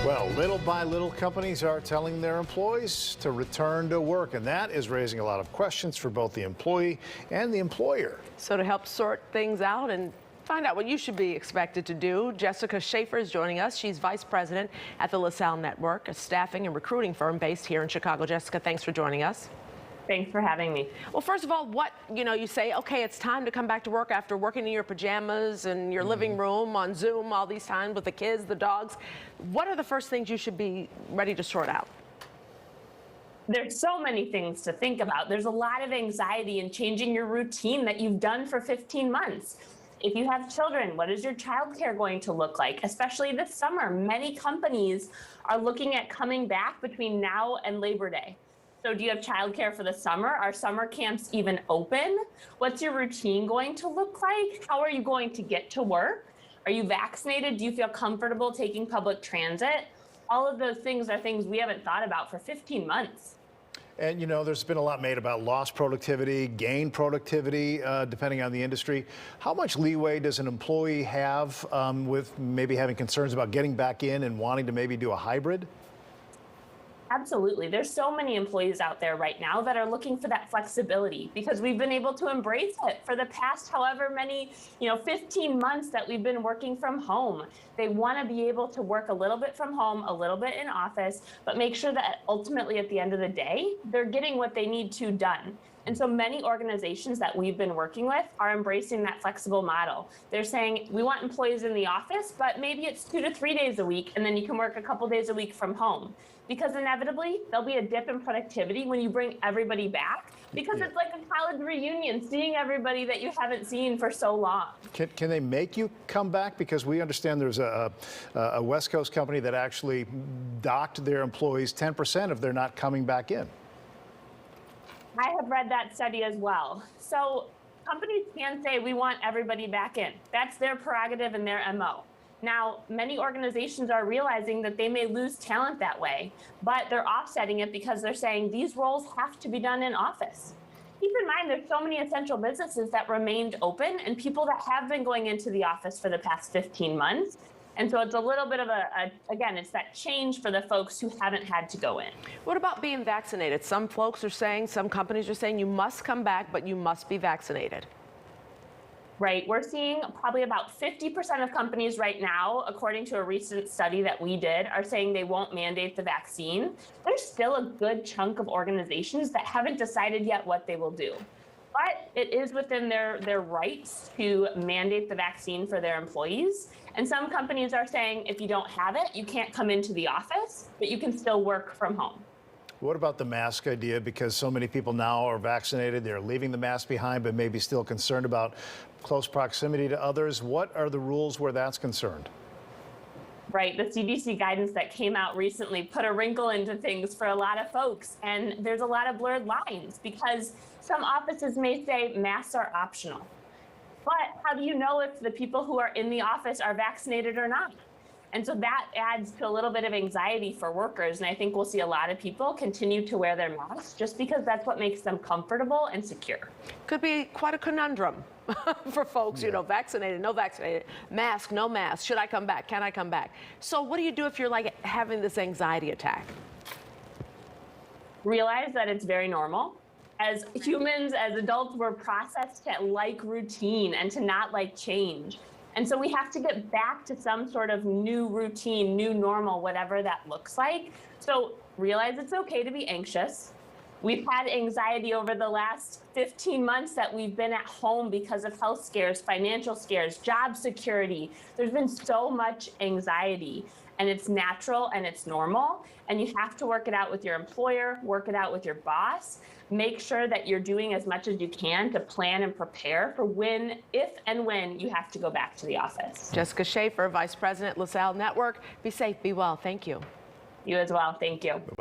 Well, little by little, companies are telling their employees to return to work, and that is raising a lot of questions for both the employee and the employer. So to help sort things out and find out what you should be expected to do, Jessica Schaefer is joining us. She's vice president at the LaSalle Network, a staffing and recruiting firm based here in Chicago. Jessica, thanks for joining us. Thanks for having me. Well, first of all, you say, okay, it's time to come back to work after working in your pajamas and your living room on Zoom all these times with the kids, the dogs. What are the first things you should be ready to sort out? There's so many things to think about. There's a lot of anxiety in changing your routine that you've done for 15 months. If you have children, what is your childcare going to look like? Especially this summer, many companies are looking at coming back between now and Labor Day. So do you have childcare for the summer? Are summer camps even open? What's your routine going to look like? How are you going to get to work? Are you vaccinated? Do you feel comfortable taking public transit? All of those things are things we haven't thought about for 15 months. And, there's been a lot made about lost productivity, gained productivity, depending on the industry. How much leeway does an employee have with maybe having concerns about getting back in and wanting to maybe do a hybrid? Absolutely. There's so many employees out there right now that are looking for that flexibility because we've been able to embrace it for the past however many, 15 months that we've been working from home. They want to be able to work a little bit from home, a little bit in office, but make sure that ultimately at the end of the day, they're getting what they need to done. And so many organizations that we've been working with are embracing that flexible model. They're saying, we want employees in the office, but maybe it's 2 to 3 days a week, and then you can work a couple days a week from home. Because inevitably, there'll be a dip in productivity when you bring everybody back, because it's like a college reunion, seeing everybody that you haven't seen for so long. Can they make you come back? Because we understand there's a West Coast company that actually docked their employees 10% if they're not coming back in. I have read that study as well. So companies can say, we want everybody back in. That's their prerogative and their MO. Now, many organizations are realizing that they may lose talent that way, but they're offsetting it because they're saying these roles have to be done in office. Keep in mind, there's so many essential businesses that remained open and people that have been going into the office for the past 15 months. And so it's a little bit of again, it's that change for the folks who haven't had to go in. What about being vaccinated? Some companies are saying you must come back, but you must be vaccinated. Right. We're seeing probably about 50% of companies right now, according to a recent study that we did, are saying they won't mandate the vaccine. There's still a good chunk of organizations that haven't decided yet what they will do. But it is within their rights to mandate the vaccine for their employees. And some companies are saying if you don't have it, you can't come into the office, but you can still work from home. What about the mask idea? Because so many people now are vaccinated, they're leaving the mask behind, but maybe still concerned about close proximity to others. What are the rules where that's concerned? Right. The CDC guidance that came out recently put a wrinkle into things for a lot of folks. And there's a lot of blurred lines because some offices may say masks are optional. But how do you know if the people who are in the office are vaccinated or not? And so that adds to a little bit of anxiety for workers. And I think we'll see a lot of people continue to wear their masks just because that's what makes them comfortable and secure. Could be quite a conundrum for folks, vaccinated, no vaccinated, mask, no mask. Should I come back? Can I come back? So what do you do if you're like having this anxiety attack? Realize that it's very normal. As humans, as adults, we're processed to like routine and to not like change. And so we have to get back to some sort of new routine, new normal, whatever that looks like. So realize it's okay to be anxious. We've had anxiety over the last 15 months that we've been at home because of health scares, financial scares, job security. There's been so much anxiety, and it's natural and it's normal. And you have to work it out with your employer, work it out with your boss. Make sure that you're doing as much as you can to plan and prepare for if and when you have to go back to the office. Jessica Schaefer, Vice President, LaSalle Network. Be safe, be well. Thank you. You as well. Thank you. Bye-bye.